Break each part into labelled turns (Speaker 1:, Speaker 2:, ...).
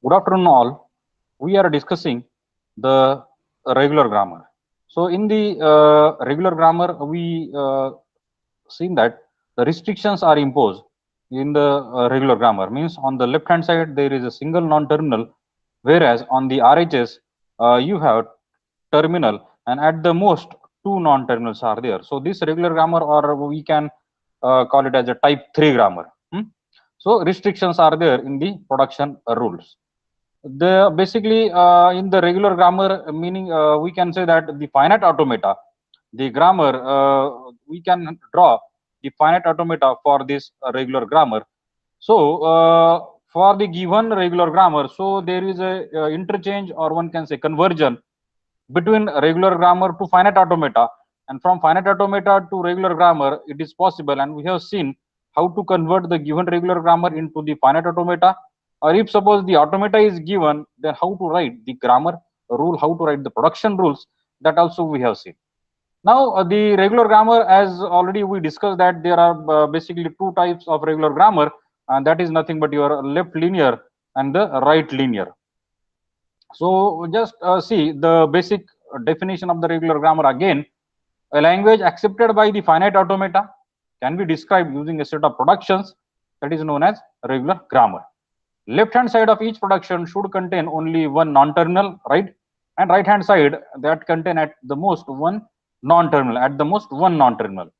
Speaker 1: Good afternoon, all. We are discussing the regular grammar. So, in the regular grammar, we seen that the restrictions are imposed in the regular grammar. Means on the left hand side there is a single non-terminal, whereas on the RHS you have terminal, and at the most two non-terminals are there. So, this regular grammar, or we can call it as a type 3 grammar. So, restrictions are there in the production rules. The basically in the regular grammar, meaning we can say that the finite automata, the grammar, we can draw the finite automata for this regular grammar. So for the given regular grammar, so there is a interchange, or one can say conversion, between regular grammar to finite automata, and from finite automata to regular grammar it is possible, and we have seen how to convert the given regular grammar into the finite automata. Or if suppose the automata is given, then how to write the grammar rule, how to write the production rules, that also we have seen. Now the regular grammar, as already we discussed, that there are basically two types of regular grammar, and that is nothing but your left linear and the right linear. So just see the basic definition of the regular grammar again. A language accepted by the finite automata can be described using a set of productions that is known as regular grammar. Left hand side of each production should contain only one non-terminal, right? And right hand side that contain at the most one non-terminal, at the most one non-terminal.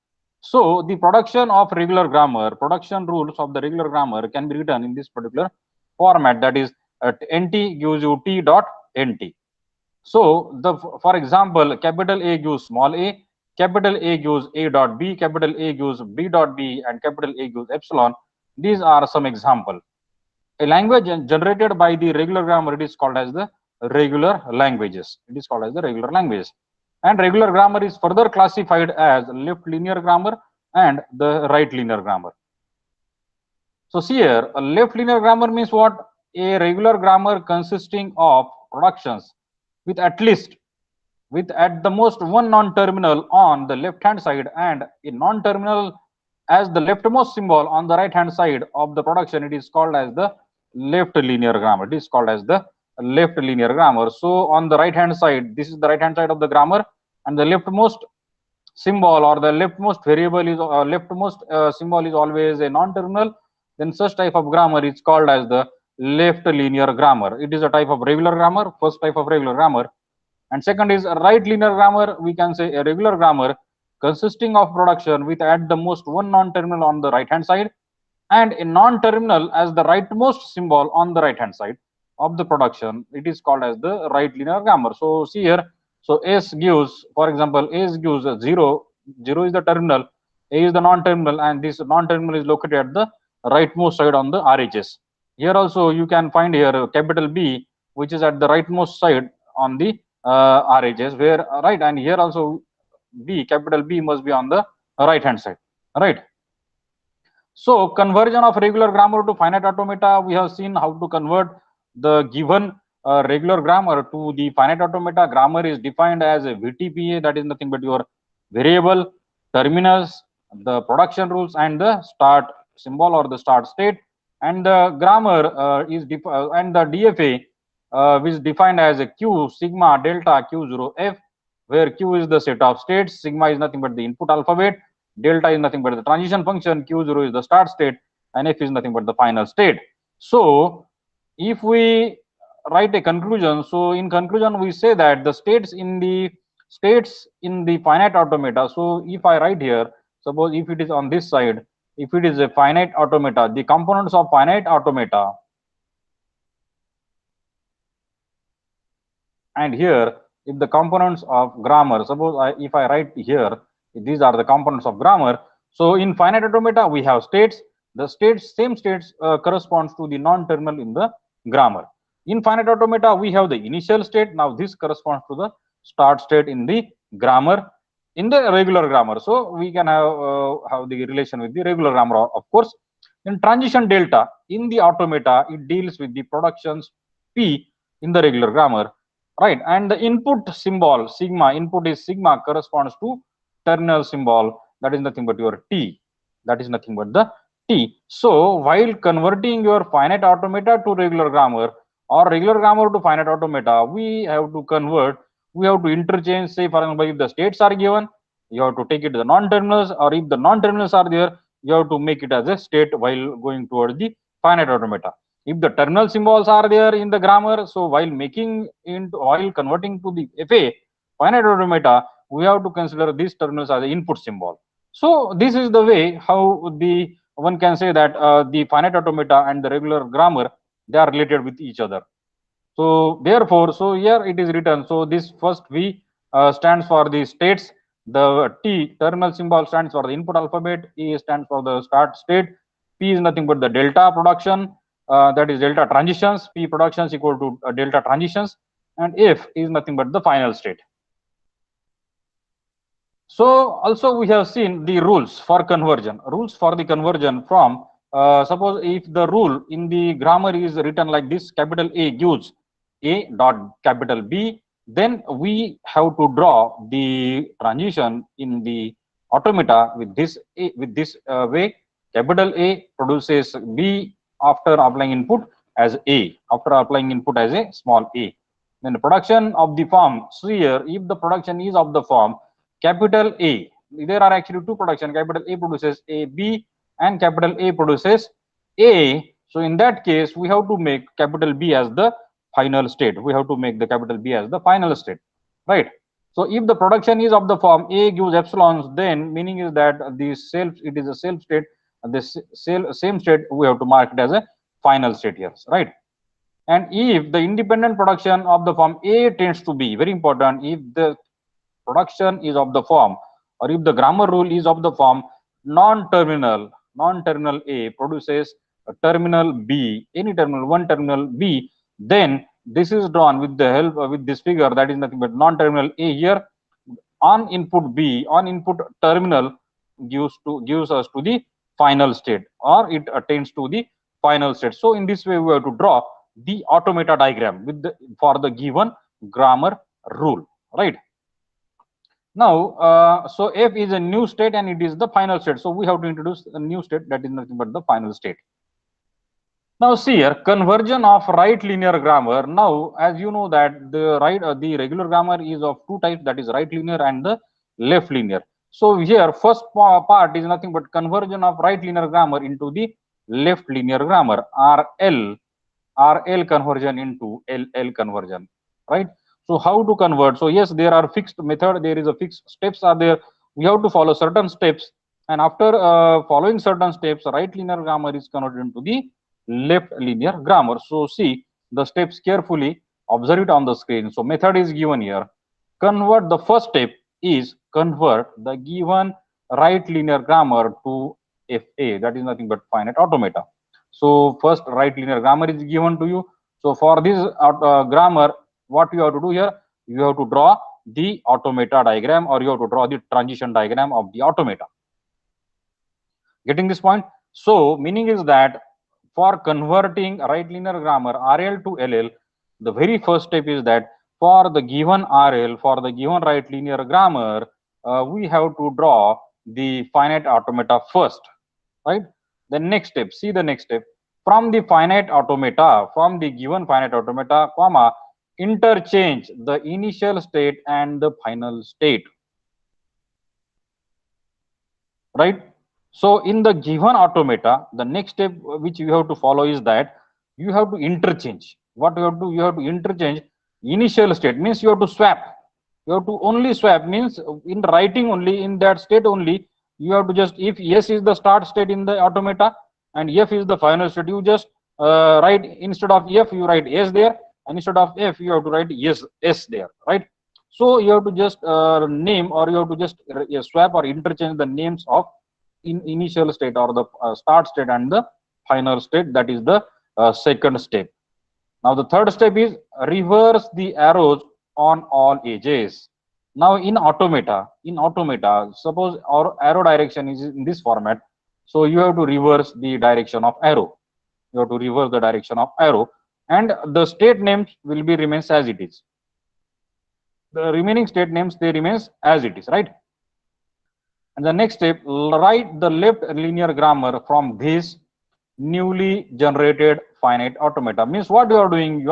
Speaker 1: So the production of regular grammar, production rules of the regular grammar can be written in this particular format, that is nt gives you t dot nt. So the, for example, capital A gives small a, capital A gives a dot b, capital A gives b dot b, and capital A gives epsilon. These are some example. A language generated by the regular grammar, it is called as the regular languages. It is called as the regular languages. And regular grammar is further classified as left linear grammar and the right linear grammar. So see here, a left linear grammar means what? A regular grammar consisting of productions with at the most one non-terminal on the left hand side, and a non-terminal as the leftmost symbol on the right hand side of the production. It is called as the left linear grammar. It is called as the left linear grammar. So on the right hand side, this is the right hand side of the grammar, and the leftmost symbol or the leftmost variable is leftmost symbol is always a non-terminal. Then such type of grammar is called as the left linear grammar. It is a type of regular grammar, first type of regular grammar. And second is a right linear grammar. We can say a regular grammar consisting of production with at the most one non-terminal on the right hand side, and a non-terminal as the rightmost symbol on the right hand side of the production. It is called as the right linear grammar. So see here, so S gives, for example, S gives 0, 0 is the terminal, A is the non-terminal, and this non-terminal is located at the rightmost side on the RHS. Here also you can find here capital B, which is at the rightmost side on the RHS, where right, and here also B, capital B must be on the right hand side, right? So conversion of regular grammar to finite automata, we have seen how to convert the given regular grammar to the finite automata. Grammar is defined as a VTPA, that is nothing but your variable, terminus, the production rules, and the start symbol or the start state. And the grammar and the DFA is defined as a Q sigma delta Q0 F, where Q is the set of states, sigma is nothing but the input alphabet, delta is nothing but the transition function, Q0 is the start state, and F is nothing but the final state. So if we write a conclusion, so in conclusion we say that the states in the finite automata. So if I write here, suppose if it is on this side, if it is a finite automata, the components of finite automata, and here if the components of grammar, suppose if I write here, these are the components of grammar. So in finite automata we have states. The states, same states corresponds to the non-terminal in the grammar. In finite automata we have the initial state. Now this corresponds to the start state in the grammar, in the regular grammar. So we can have the relation with the regular grammar, of course. In transition delta in the automata, it deals with the productions P in the regular grammar, right? And the input symbol sigma, input is sigma, corresponds to terminal symbol, that is nothing but your T, that is nothing but the T. So while converting your finite automata to regular grammar, or regular grammar to finite automata, we have to convert, we have to interchange. Say for example, if the states are given, you have to take it to the non-terminals, or if the non-terminals are there, you have to make it as a state while going towards the finite automata. If the terminal symbols are there in the grammar, so while converting to the FA finite automata, we have to consider these terminals as the input symbol. So this is the way how the one can say that the finite automata and the regular grammar, they are related with each other. So therefore, so here it is written. So this first V stands for the states. The T terminal symbol stands for the input alphabet. E stands for the start state. P is nothing but the delta production. That is delta transitions. P productions equal to delta transitions, and F is nothing but the final state. So also we have seen the rules for conversion. Rules for the conversion from suppose if the rule in the grammar is written like this: capital A gives A dot capital B, then we have to draw the transition in the automata with this way. Capital A produces B after applying input as A, after applying input as a small a. Then the production of the form. So here, if the production is of the form capital A, there are actually two production. Capital A produces A, B, and capital A produces A. So in that case, we have to make capital B as the final state. We have to make the capital B as the final state, right? So if the production is of the form A gives epsilons, then meaning is that the self, it is a self state. This same state we have to mark it as a final state here, right? And if the independent production of the form A tends to be very important, if the production is of the form, or if the grammar rule is of the form non-terminal A produces a terminal B, any terminal, one terminal B, then this is drawn with the help with this figure, that is nothing but non-terminal A here. On input B, on input terminal gives us to the final state, or it attains to the final state. So in this way we have to draw the automata diagram with for the given grammar rule, right? Now, so F is a new state and it is the final state. So we have to introduce a new state, that is nothing but the final state. Now see here, conversion of right linear grammar. Now, as you know that the regular grammar is of two types, that is right linear and the left linear. So here, first part is nothing but conversion of right linear grammar into the left linear grammar, RL conversion into LL conversion, right? So how to convert? So yes, there are fixed method, there is a fixed steps are there. We have to follow certain steps, and after following certain steps, right linear grammar is converted into the left linear grammar. So see the steps carefully, observe it on the screen. So method is given here. Convert, the first step is convert the given right linear grammar to FA, that is nothing but finite automata. So first right linear grammar is given to you. So for this grammar, what you have to do here, you have to draw the automata diagram, or you have to draw the transition diagram of the automata. Getting this point? So meaning is that for converting right linear grammar RL to LL, the very first step is that for the given RL, for the given right linear grammar, we have to draw the finite automata first, right? The next step, see the next step, from the finite automata, from the given finite automata, comma, interchange the initial state and the final state, right? So in the given automata, the next step which you have to follow is that you have to interchange. What you have to do? You have to interchange initial state, means you have to swap. You have to only swap, means in writing only, in that state only, you have to just, if yes is the start state in the automata and F is the final state, you just write, instead of F you write S there, and instead of F you have to write yes S there, right? So you have to just name, or you have to just swap or interchange the names of initial state, or the start state and the final state. That is the second step. Now the third step is reverse the arrows on all edges. Now in automata, suppose our arrow direction is in this format, so you have to reverse the direction of arrow. You have to reverse the direction of arrow, and the state names will be remains as it is. The remaining state names, they remains as it is, right? And the next step, write the left linear grammar from this newly generated finite automata. Means what you are doing,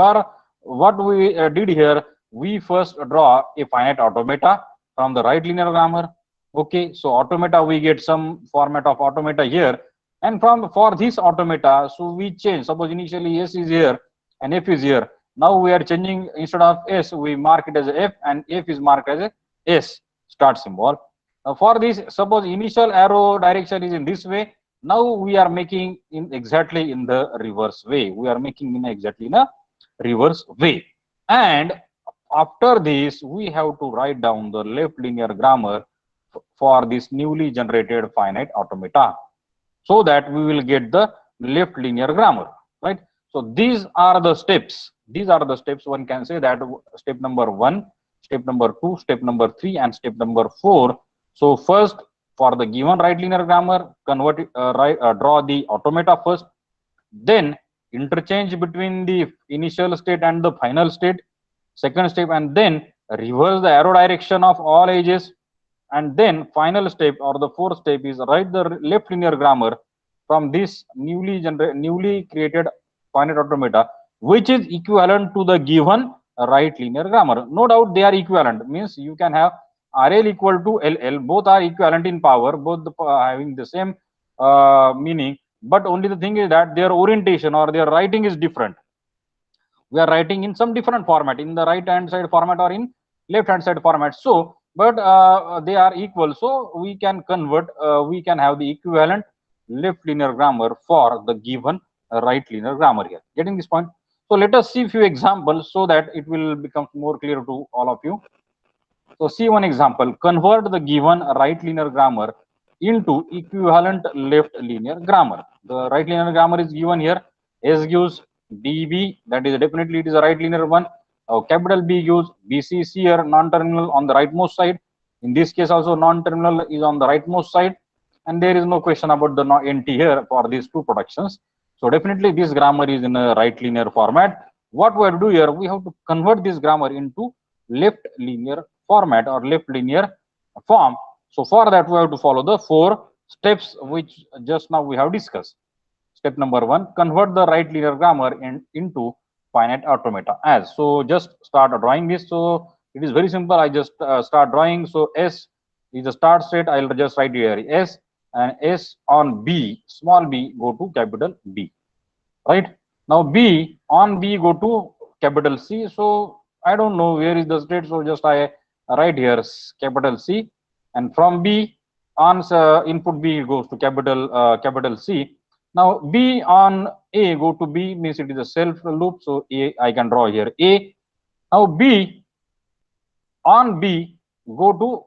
Speaker 1: what we did here, we first draw a finite automata from the right linear grammar. Okay, so automata, we get some format of automata here, and for this automata, so we change. Suppose initially S is here and F is here. Now we are changing, instead of S, we mark it as F, and F is marked as a S start symbol. Now for this, suppose initial arrow direction is in this way. Now we are making in exactly in the reverse way. We are making in exactly in a reverse way. And after this, we have to write down the left linear grammar for this newly generated finite automata, so that we will get the left linear grammar, right? So these are the steps. These are the steps. One can say that step number 1, step number 2, step number 3, and step number 4. So first, for the given right linear grammar, convert it, draw the automata first, then interchange between the initial state and the final state, second step, and then reverse the arrow direction of all edges, and then final step or the fourth step is write the left linear grammar from this newly created finite automata, which is equivalent to the given right linear grammar. No doubt they are equivalent, means you can have RL equal to LL, both are equivalent in power, both having the same meaning, but only the thing is that their orientation or their writing is different. We are writing in some different format, in the right hand side format or in left hand side format. So but they are equal, so we can convert, we can have the equivalent left linear grammar for the given right linear grammar here. Getting this point? So let us see few examples so that it will become more clear to all of you. So see one example. Convert the given right linear grammar into equivalent left linear grammar. The right linear grammar is given here. S gives DB, that is definitely it is a right linear one. Capital B gives BCC here, non-terminal on the rightmost side. In this case also non-terminal is on the rightmost side, and there is no question about the NT here for these two productions. So definitely this grammar is in a right linear format. What we have to do here, we have to convert this grammar into left linear format or left linear form. So for that we have to follow the 4 steps which just now we have discussed. Step number 1, convert the right linear grammar into finite automata. As so, just start drawing this. So it is very simple. I just start drawing. So S is the start state. I'll just write here S, and S on B, small b, go to capital B. Right now, B on B go to capital C. So I don't know where is the state. So just I write here capital C, and from B on input B goes to capital C. Now B on A go to B means it is a self loop. So A I can draw here A. Now B on B go to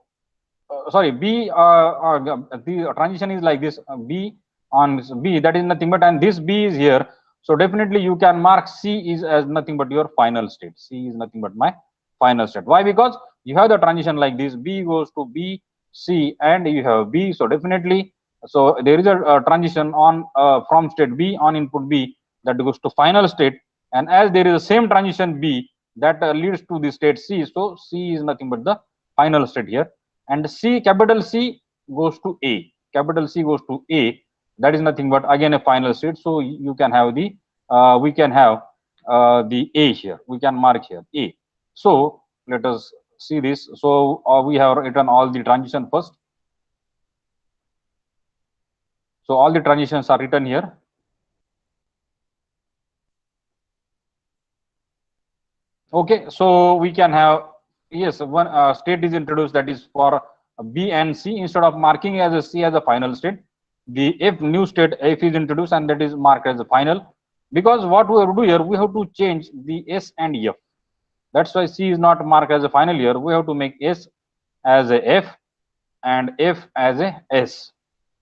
Speaker 1: sorry B the transition is like this, B on B, that is nothing but, and this B is here. So definitely you can mark C is as nothing but your final state. C is nothing but my final state. Why? Because you have the transition like this, B goes to B, C, and you have B. So definitely, so there is a transition on from state B on input B that goes to final state, and as there is the same transition B that leads to the state C, so C is nothing but the final state here, and C, capital C goes to A, capital C goes to A, that is nothing but again a final state. So you can have the we can have the A here, we can mark here A. So let us see this. So we have written all the transition first. So all the transitions are written here. Okay, so we can have, yes, one state is introduced, that is for B and C. Instead of marking as a C as a final state, the F new state F is introduced, and that is marked as a final. Because what we have to do here, we have to change the S and F. That's why C is not marked as a final here. We have to make S as a F and F as a S.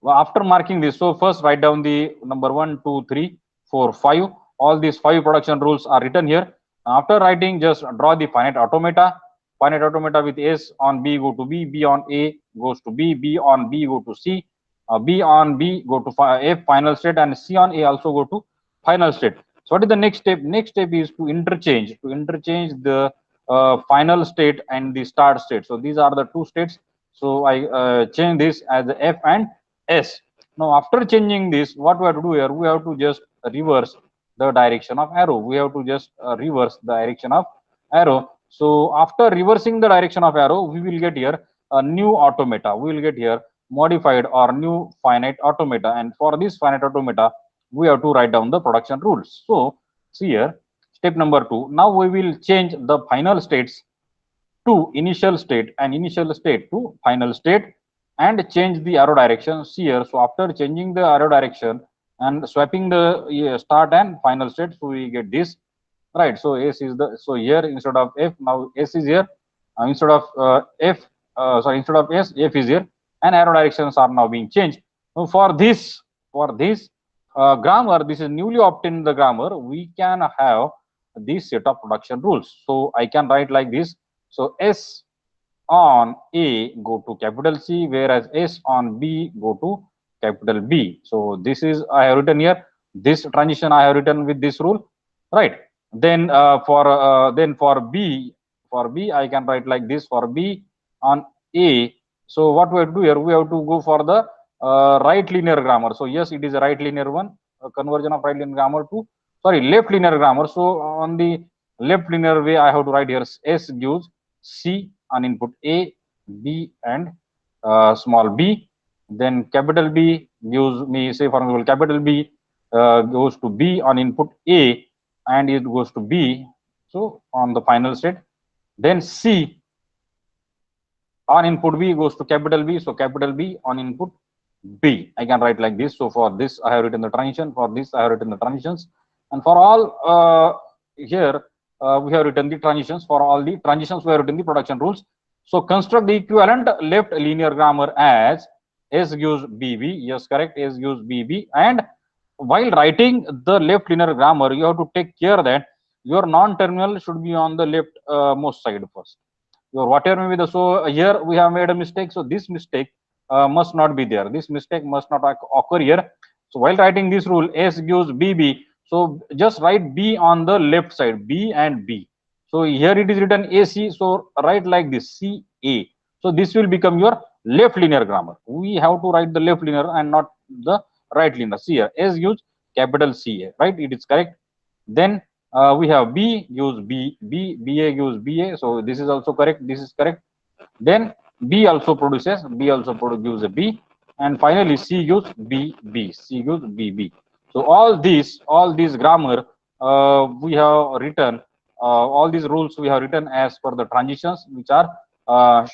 Speaker 1: Well, after marking this, so first write down the number 1, 2, 3, 4, 5. All these 5 production rules are written here. After writing, just draw the finite automata. Finite automata with S on B go to B, B on A goes to B, B on B go to C, B on B go to F final state, and C on A also go to final state. So what is the next step? Next step is to interchange the final state and the start state. So these are the 2 states. So I change this as the F and S. Now after changing this, what we have to do here, we have to just reverse the direction of arrow. We have to just reverse the direction of arrow. So after reversing the direction of arrow, we will get here a new automata. We will get here modified or new finite automata, and for this finite automata we have to write down the production rules. So see here, step number 2. Now we will change the final states to initial state and initial state to final state, and change the arrow direction here. So after changing the arrow direction and swapping the start and final state, so we get this, right? So S is the, so here instead of F, now S is here, instead of F, sorry, instead of S, F is here, and arrow directions are now being changed. So for this grammar, this is newly obtained the grammar, we can have this set of production rules. So I can write like this. So S on A go to capital C, whereas S on B go to capital B. So this is, I have written here, this transition I have written with this rule, right? Then for B I can write like this. For B on A, so what we have to do here, we have to go for the right linear grammar. So yes, it is a right linear one, a conversion of right linear grammar to, sorry, left linear grammar. So on the left linear way, I have to write here S gives C on input A, B, and small b. Then capital B gives me, say for example, capital B goes to B on input A, and it goes to B, so on the final state. Then C on input B goes to capital B, so capital B on input B. I can write like this. So for this I have written the transition, for this I have written the transitions, and for all here we have written the transitions. For all the transitions we have written the production rules. So construct the equivalent left linear grammar as S gives BB. Yes, correct. S gives BB. And while writing the left linear grammar, you have to take care that your non-terminal should be on the left most side first. Your whatever may be the, so here we have made a mistake. So this mistake must not be there. This mistake must not occur here. So while writing this rule, S gives BB. So just write B on the left side, B and B. So here it is written AC. So write like this, CA. So this will become your left linear grammar. We have to write the left linear and not the right linear. See here, S gives capital CA, right? It is correct. Then we have B gives BA gives BA. So this is also correct. This is correct. Then B also gives a B, and finally C gives BB. C gives BB. So all these grammar we have written, all these rules we have written as per the transitions which are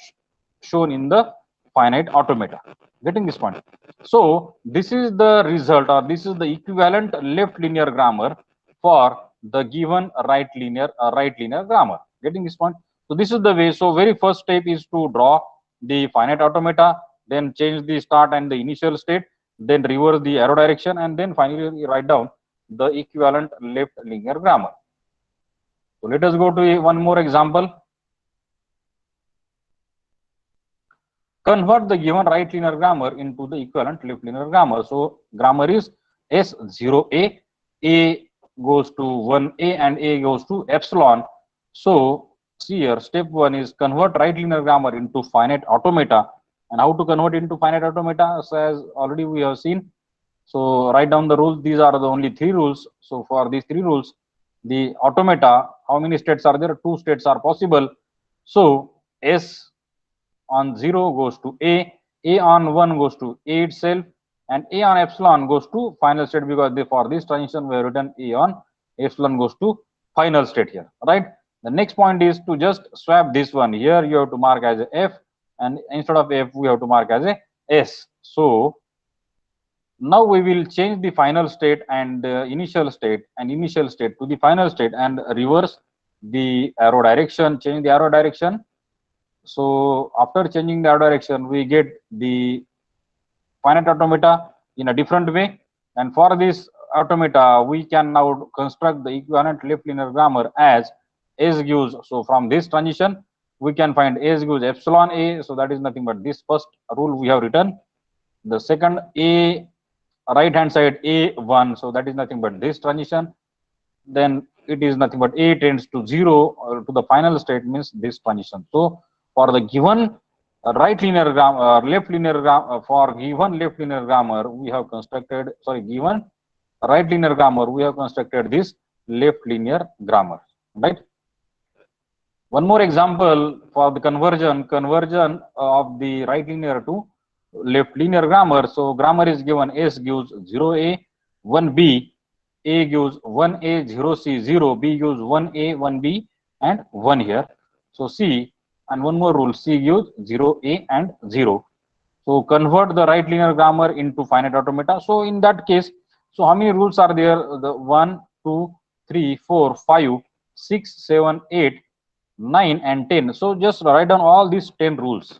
Speaker 1: shown in the finite automata. Getting this point? So this is the result, or this is the equivalent left linear grammar for the given right linear grammar. Getting this point? So this is the way. So very first step is to draw the finite automata, then change the start and the initial state, then reverse the arrow direction, and then finally write down the equivalent left linear grammar. So let us go to one more example. Convert the given right linear grammar into the equivalent left linear grammar. So grammar is S0A, A goes to 1A and A goes to epsilon. So see here, step 1 is convert right linear grammar into finite automata. And how to convert into finite automata, so as already we have seen. So write down the rules. These are the only 3 rules. So for these 3 rules, the automata, how many states are there? 2 states are possible. So S on 0 goes to A on 1 goes to A itself, and A on epsilon goes to final state, because for this transition we have written A on epsilon goes to final state here, right? The next point is to just swap this one. Here you have to mark as a F, and instead of F we have to mark as a S. So now we will change the final state and initial state to the final state, and reverse the arrow direction, change the arrow direction. So after changing the arrow direction, we get the finite automata in a different way. And for this automata, we can now construct the equivalent left linear grammar as S gives. So from this transition, we can find S gives epsilon A. So that is nothing but this first rule we have written. The second A, right hand side A1. So that is nothing but this transition. Then it is nothing but A tends to 0 or to the final state, means this transition. So for the given right linear grammar, left linear grammar, for given left linear grammar, we have constructed, sorry, given right linear grammar, we have constructed this left linear grammar, right? One more example for the conversion of the right linear to left linear grammar. So grammar is given: S gives 0A, 1B, A gives 1A, 0C, 0, B gives 1A, 1B, and 1 here. So C, and one more rule, C gives 0A and 0. So convert the right linear grammar into finite automata. So in that case, so how many rules are there? The 1, 2, 3, 4, 5, 6, 7, 8, 9, and 10. So just write down all these 10 rules.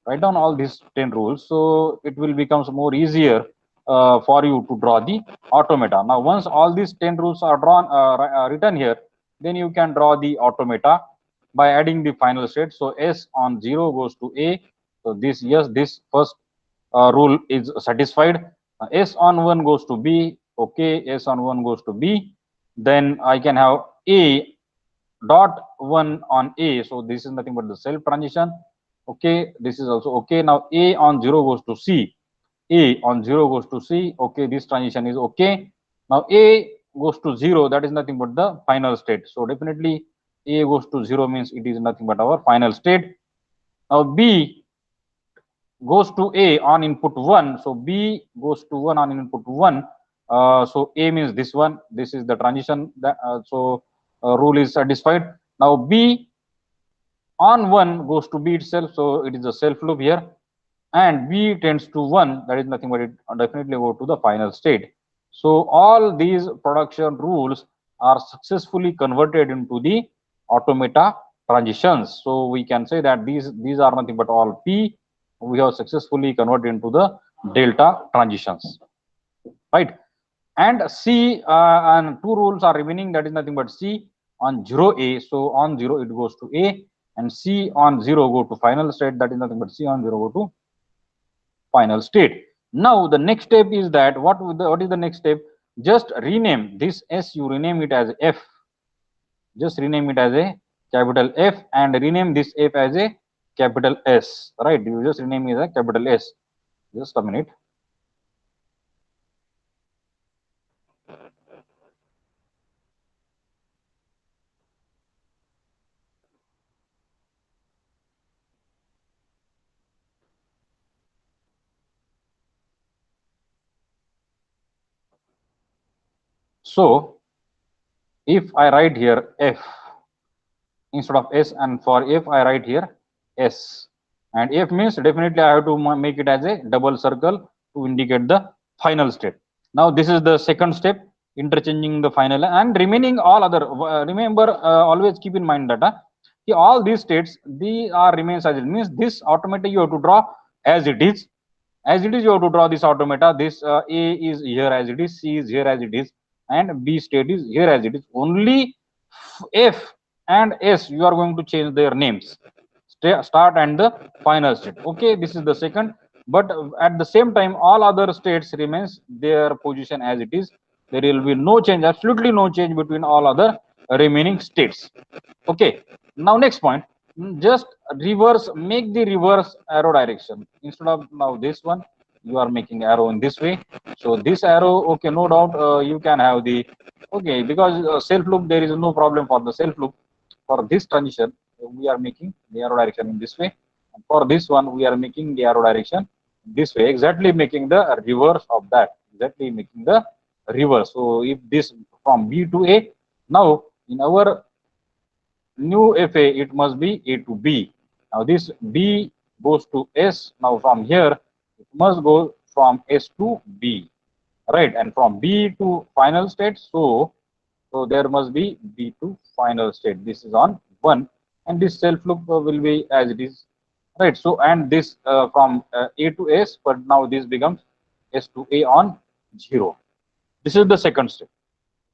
Speaker 1: Write down all these 10 rules. So it will become more easier for you to draw the automata. Now, once all these 10 rules are drawn, written here, then you can draw the automata by adding the final state. So S on 0 goes to A. So this, yes, this first rule is satisfied. S on 1 goes to B. Okay, S on 1 goes to B. Then I can have A dot 1 on A. So this is nothing but the self transition. Okay, this is also okay. Now A on 0 goes to C. A on 0 goes to C. Okay, this transition is okay. Now A goes to 0, that is nothing but the final state. So definitely A goes to 0 means it is nothing but our final state. Now B goes to A on input 1. So B goes to 1 on input 1. So A means this one. This is the transition. That, rule is satisfied. Now B on 1 goes to B itself. So it is a self loop here. And B tends to 1. That is nothing but it definitely go to the final state. So all these production rules are successfully converted into the automata transitions. So we can say that these are nothing but all P we have successfully converted into the delta transitions, right? And C and two rules are remaining, that is nothing but C on 0A. So on 0 it goes to A, and C on 0 go to final state, that is nothing but C on 0 go to final state. Now the next step is that what is the next step? Just rename this S, you rename it as F. Just rename it as a capital F and rename this F as a capital S, right? You just rename it as a capital S. Just a minute. So if I write here F instead of S, and for F I write here S, and F means definitely I have to make it as a double circle to indicate the final state. Now this is the second step, interchanging the final and remaining all other. Remember, always keep in mind that all these states, they are remains as it means. This automata you have to draw as it is. As it is, you have to draw this automata. This A is here as it is, C is here as it is, and B state is here as it is. Only F and S you are going to change their names, start and the final state. Okay, this is the second, but at the same time all other states remains their position as it is. There will be no change, absolutely no change between all other remaining states. Okay, now next point, just reverse, make the reverse arrow direction. Instead of now this one, you are making arrow in this way. So this arrow, okay, no doubt you can have the, okay, because self loop, there is no problem for the self loop. For this transition, we are making the arrow direction in this way. And for this one, we are making the arrow direction this way, exactly making the reverse of that, exactly making the reverse. So if this from B to A, now in our new FA, it must be A to B. Now this B goes to S. Now from here, it must go from S to B, right? And from B to final state, so there must be B to final state. This is on 1, and this self loop will be as it is, right? So and this from A to S, but now this becomes S to A on 0. This is the second step.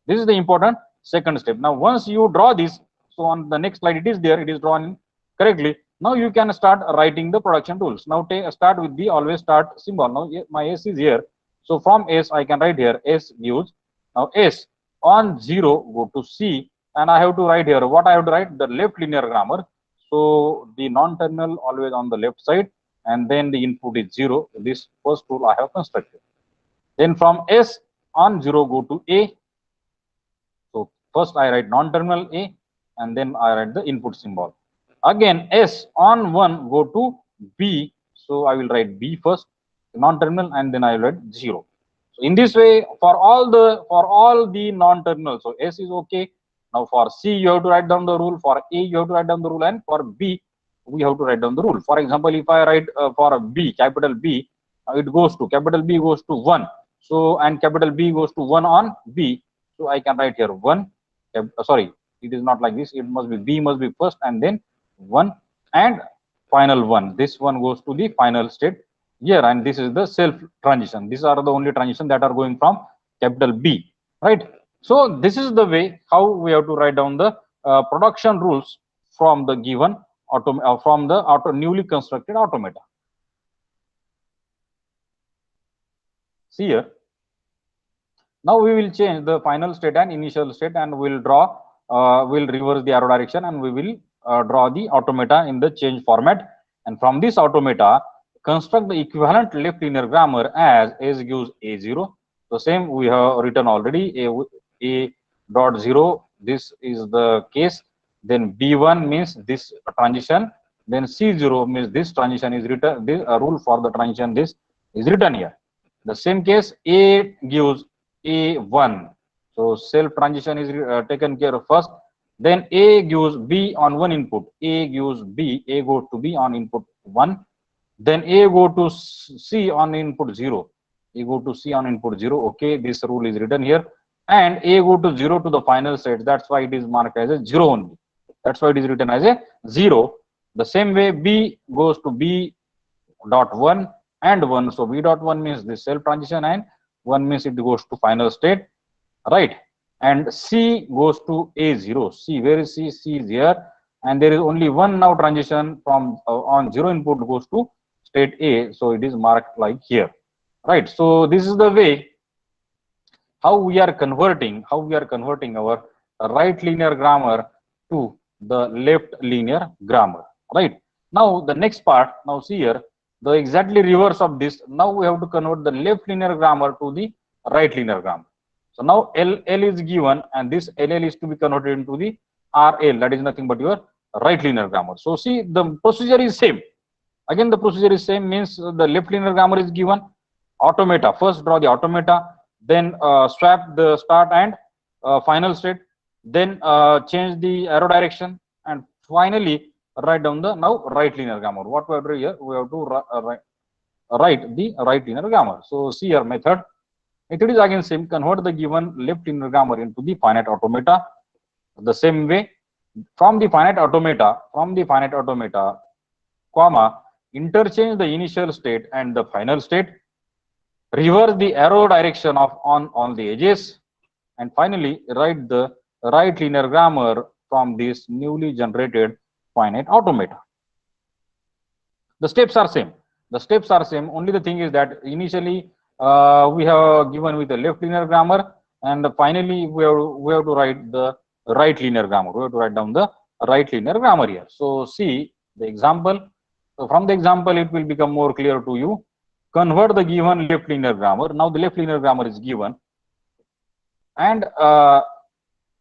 Speaker 1: This is the important second step. Now once you draw this, so on the next slide it is there, it is drawn correctly. Now you can start writing the production tools. Now start with the always start symbol. Now my S is here, so from S I can write here S gives, now S on 0 go to C, and I have to write here what I have to write, the left linear grammar. So the non-terminal always on the left side, and then the input is 0. This first rule I have constructed. Then from S on 0 go to A. So first I write non-terminal A, and then I write the input symbol. Again S on 1 go to B. So I will write B first, non-terminal, and then I will write 0. So in this way, for all the non-terminals, so S is okay. Now for C you have to write down the rule, for A you have to write down the rule, and for B we have to write down the rule. For example, if I write for B, capital B, it goes to capital B goes to 1. So and capital B goes to 1 on B. So I can write here 1. Sorry, it is not like this. It must be B must be first and then 1 and final 1. This one goes to the final state here, and this is the self transition. These are the only transition that are going from capital B, right? So this is the way how we have to write down the production rules from the given newly constructed automata. See here. Now we will change the final state and initial state, and we'll draw, we'll reverse the arrow direction, and we will draw the automata in the change format. And from this automata, construct the equivalent left linear grammar as S gives A0. So same we have written already, A dot 0, this is the case. Then B1 means this transition. Then C0 means this transition is written, this rule for the transition, this is written here. The same case, A gives A1. So self transition is taken care of first. Then A gives B on one input. A gives B. A goes to B on input 1. Then A go to C on input 0. A go to C on input 0. Okay, this rule is written here. And A go to 0 to the final state. That's why it is marked as a 0 only. That's why it is written as a 0. The same way B goes to B dot 1 and 1. So B dot 1 means this self transition, and 1 means it goes to final state, right? And C goes to A0. C, where is C? C is here, and there is only one now transition from on 0 input goes to state A. So it is marked like here, right? So this is the way how we are converting our right linear grammar to the left linear grammar, right? Now the next part, now see here, the exactly reverse of this. Now we have to convert the left linear grammar to the right linear grammar. So now L is given, and this LL is to be converted into the RL, that is nothing but your right linear grammar. So see, the procedure is same. Again, the procedure is same, means the left linear grammar is given, automata, first draw the automata, then swap the start and final state, then change the arrow direction, and finally write down the now right linear grammar. What we have to do here, we have to write the right linear grammar. So see your method. It is again same, convert the given left linear grammar into the finite automata. The same way, from the finite automata, comma, interchange the initial state and the final state, reverse the arrow direction of on the edges, and finally write the right linear grammar from this newly generated finite automata. The steps are same. Only the thing is that initially we have given with the left linear grammar, and finally we have to write the right linear grammar. We have to write down the right linear grammar here. So see the example. So from the example, it will become more clear to you. Convert the given left linear grammar. Now the left linear grammar is given, and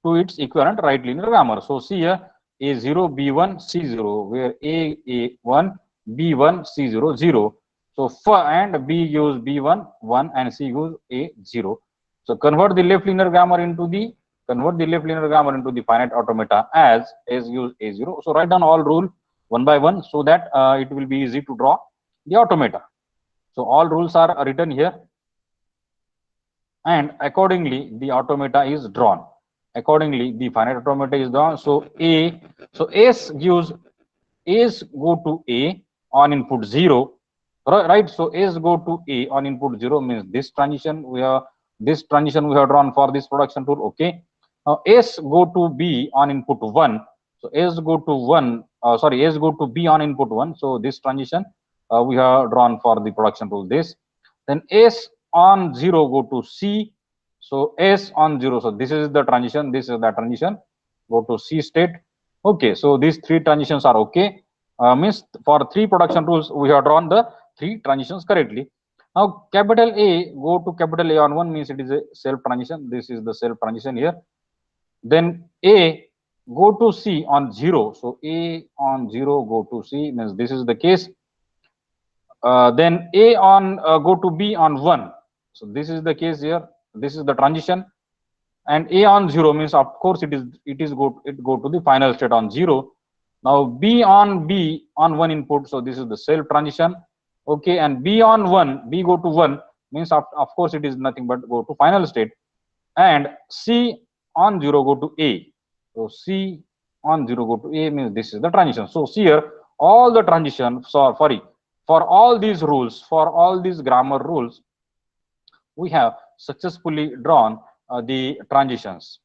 Speaker 1: to its equivalent right linear grammar. So see here, A0, B1, C0, where A1, B1, C0, 0. So and B gives B1, 1, and C gives A0. So convert the left linear grammar into the finite automata as S gives A0. So write down all rule one by one, so that it will be easy to draw the automata. So all rules are written here, and accordingly the automata is drawn. Accordingly, the finite automata is drawn. So S gives A's go to A on input 0, right? So S go to A on input 0 means this transition we have drawn for this production rule. Okay. Now S go to B on input 1. So S go to B on input 1. So this transition we have drawn for the production rule. This. Then S on 0 go to C. So S on 0. So this is the transition. This is the transition. Go to C state. Okay. So these three transitions are okay. Means for three production rules we have drawn the three transitions correctly. Now capital A go to capital A on 1 means it is a self transition. This is the self transition here. Then A go to C on 0. So A on 0 go to C means this is the case. Then A on go to B on 1. So this is the case here. This is the transition. And A on 0 means of course it go to the final state on 0. Now B on 1 input. So this is the self transition. Okay, and B on 1, B go to 1 means of course it is nothing but go to final state. And C on 0 go to A. So C on 0 go to A means this is the transition. So here all the transition, sorry, for all these rules, for all these grammar rules, we have successfully drawn the transitions.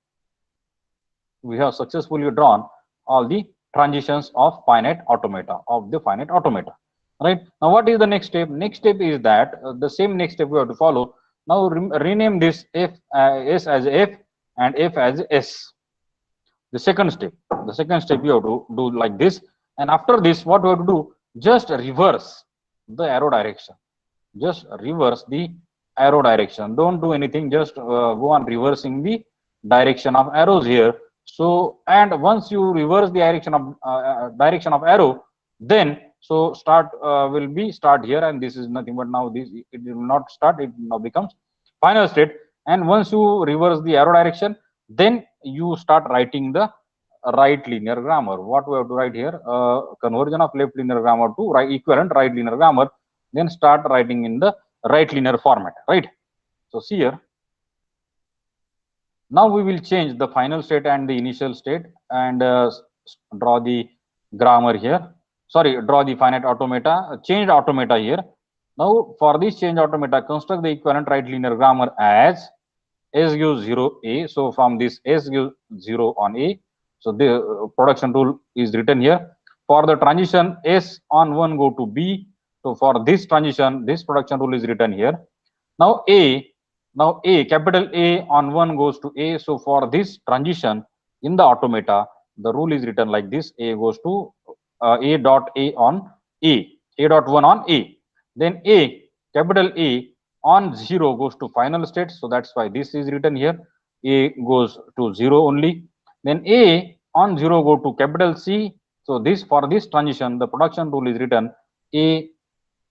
Speaker 1: We have successfully drawn all the transitions of finite automata, right? Now what is the next step? Next step is that the same next step we have to follow. Now rename this F S as F and F as S. The second step you have to do like this. And after this, what we have to do? Just reverse the arrow direction. Just reverse the arrow direction. Don't do anything. Just go on reversing the direction of arrows here. So, and once you reverse the direction of arrow, then so start will be start here, and this is nothing but now this it will not start. It now becomes final state. And once you reverse the arrow direction, then you start writing the right linear grammar. What we have to write here? Conversion of left linear grammar to equivalent right linear grammar. Then start writing in the right linear format, right? So see here. Now we will change the final state and the initial state and draw the grammar here. Sorry, draw the finite automata, change automata here. Now for this change automata, construct the equivalent right linear grammar as S gives 0 A. So from this S gives 0 on A. So the production rule is written here. For the transition S on 1 go to B. So for this transition, this production rule is written here. Now capital A on 1 goes to A. So for this transition in the automata, the rule is written like this: A goes to A dot A on A dot 1 on A. Then capital A on 0 goes to final state. So that's why this is written here. A goes to 0 only. Then A on 0 go to capital C. So this for this transition, the production rule is written A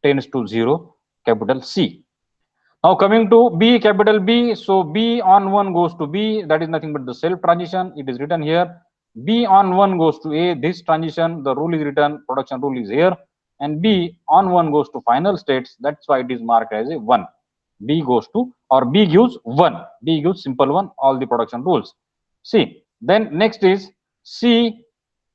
Speaker 1: tends to 0, capital C. Now coming to B, capital B. So B on 1 goes to B. That is nothing but the self transition. It is written here. B on 1 goes to A. This transition, the rule is written, production rule is here. And B on 1 goes to final states. That's why it is marked as a 1. B goes to, or B gives 1. B gives simple 1, all the production rules. See, then next is C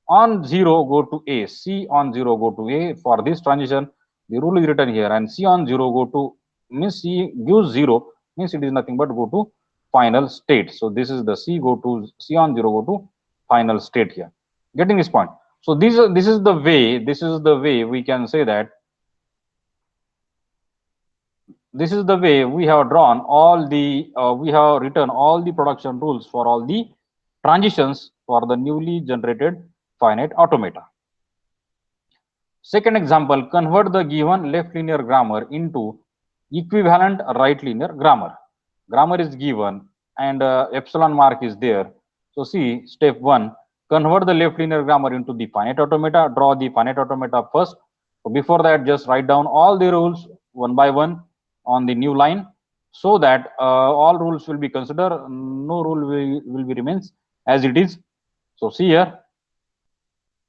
Speaker 1: on 0 go to A. C on 0 go to A. For this transition, the rule is written here. And C on 0 go to, means C gives 0, means it is nothing but go to final state. So this is the C on 0 go to final state here. Getting this point? So this is the way we can say that this is the way we have drawn all the we have written all the production rules for all the transitions for the newly generated finite automata. Second example, convert the given left linear grammar into equivalent right linear grammar. Grammar is given and epsilon mark is there. So see, step 1, convert the left linear grammar into the finite automata. Draw the finite automata first. So before that, just write down all the rules one by one on the new line, so that all rules will be considered. No rule will be remains as it is. So see here.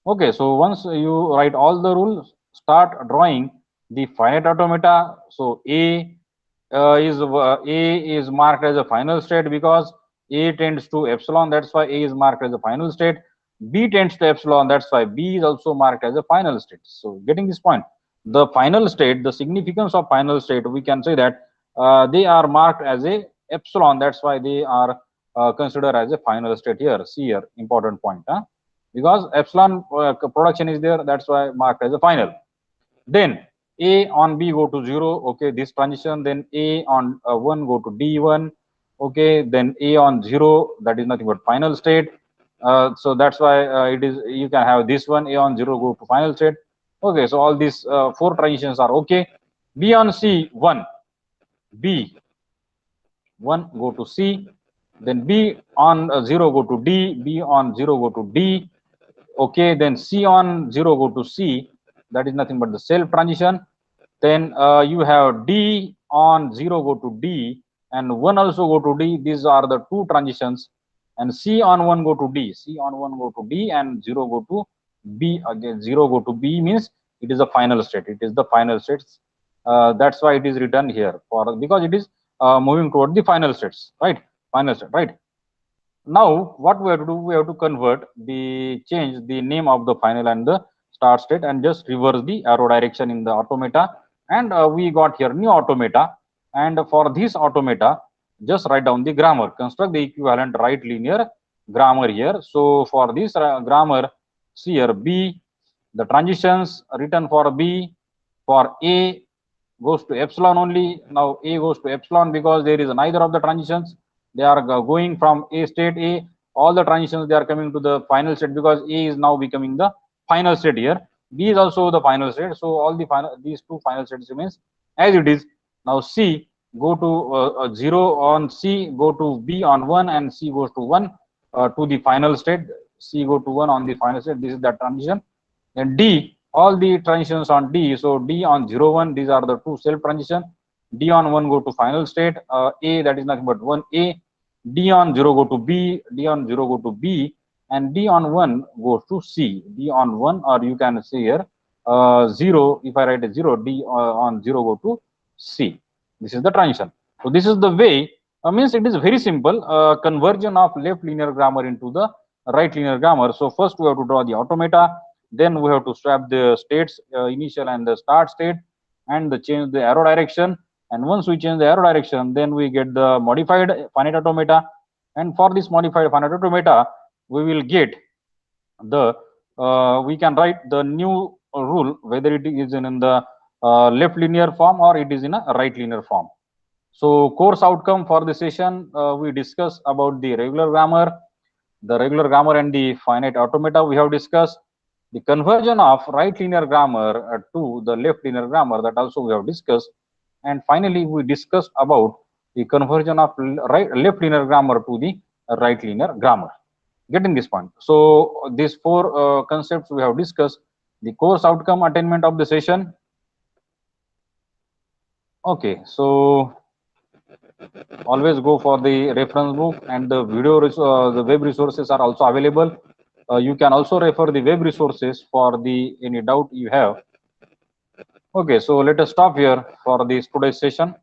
Speaker 1: Okay, so once you write all the rules, start drawing the finite automata. So A is marked as a final state because A tends to epsilon. That's why A is marked as a final state. B tends to epsilon. That's why B is also marked as a final state. So getting this point, the final state, the significance of final state, we can say that they are marked as a epsilon. That's why they are considered as a final state here. See here, important point. Because epsilon production is there, that's why marked as a final. Then A on B go to 0, okay, this transition. Then A on 1 go to D1, okay. Then A on 0, that is nothing but final state. So that's why it is, you can have this one, A on 0 go to final state. Okay, so all these 4 transitions are okay. B on C 1, B 1 go to C, then B on 0 go to D, B on 0 go to D. Okay, then C on 0 go to C, that is nothing but the self transition. Then you have D on 0 go to D and 1 also go to D. These are the two transitions. And C on 1 go to D, C on 1 go to D, and 0 go to B. Again 0 go to B means it is the final state. It is the final states. That's why it is written here, for because it is moving toward the final states, right? Final state, right? Now what we have to do, we have to convert the change the name of the final and the start state and just reverse the arrow direction in the automata. And we got here new automata, and for this automata just write down the grammar, construct the equivalent right linear grammar here. So for this grammar, see here B, the transitions written for B, for A goes to epsilon only. Now A goes to epsilon because there is neither of the transitions, they are going from A state A, all the transitions they are coming to the final state because A is now becoming the final state here. B is also the final state, so all the final, these two final states remains as it is. Now C go to 0 on C, go to B on 1, and C goes to 1 to the final state. C go to 1 on the final state. This is the transition. And D, all the transitions on D. So D on 0 1, these are the two self transition. D on 1 go to final state. A, that is nothing but 1A. D on 0 go to B, D on 0 go to B, and D on 1 goes to C. D on 1, or you can say here 0, if I write a 0, D on 0 go to C. This is the transition. So this is the way, means it is very simple, conversion of left linear grammar into the right linear grammar. So first we have to draw the automata, then we have to swap the states, initial and the start state, and change the arrow direction. And once we change the arrow direction, then we get the modified finite automata. And for this modified finite automata, we will get the we can write the new rule, whether it is in the left linear form or it is in a right linear form. So course outcome for the session, we discuss about the regular grammar and the finite automata we have discussed. The conversion of right linear grammar to the left linear grammar, that also we have discussed. And finally, we discussed about the conversion of left linear grammar to the right linear grammar. Getting this point. So these four concepts we have discussed. The course outcome attainment of the session. Okay, so always go for the reference book, and the video the web resources are also available. You can also refer the web resources for the any doubt you have. Okay, so let us stop here for this today's session.